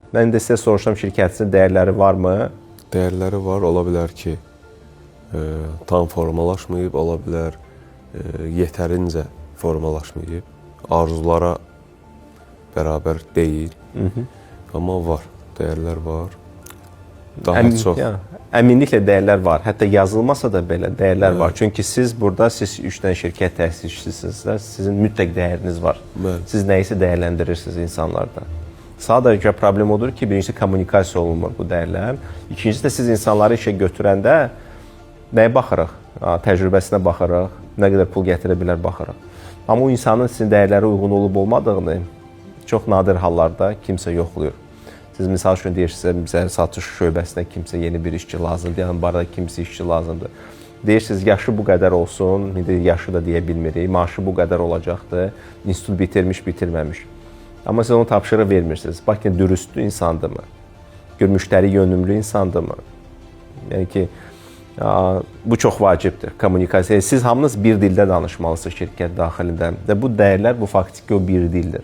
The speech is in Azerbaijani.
Mən də sizə soruşdum, şirkətinizin dəyərləri varmı? Dəyərləri var, ola bilər ki, tam formalaşmayıb, ola bilər yetərincə formalaşmayıb, arzulara bərabər deyil. Amma var, dəyərlər var. Daha çox. Əminliklə dəyərlər var. Hətta yazılmasa da belə dəyərlər var. Çünki siz 3 dənə şirkət təşkilatçısınız, sizin mütləq dəyəriniz var. Siz nəyisə dəyərləndirirsiniz insanlarda. Sadəcə problem odur ki, birincisi kommunikasiya olunmur bu dəyərlər. İkincisi də siz insanları işə götürəndə nəyə baxırıq? Təcrübəsinə baxırıq, nə qədər pul gətirə bilər baxırıq. Amma o insanın sizin dəyərlərə uyğun olub-olmadığını çox nadir hallarda kimsə yoxlayır. Siz misal üçün deyirsiniz, bizə satış şöbəsinə kimsə yeni bir işçi lazımdır, yəni barada kimsə işçi lazımdır. Deyirsiniz, yaşı bu qədər olsun, indi yaşı da deyə bilmirik, maaşı bu qədər olacaqdır, institut bitirmiş, bitirməmiş. Amma siz onu tapşırıq vermirsiniz. Baxın, dürüstlü insandırmı? Müştəri yönümlü insandırmı? Yəni ki, bu çox vacibdir, kommunikasiya. Siz hamınız bir dildə danışmalısınız şirkət daxilində. Və bu dəyərlər, bu faktiki o bir dildir.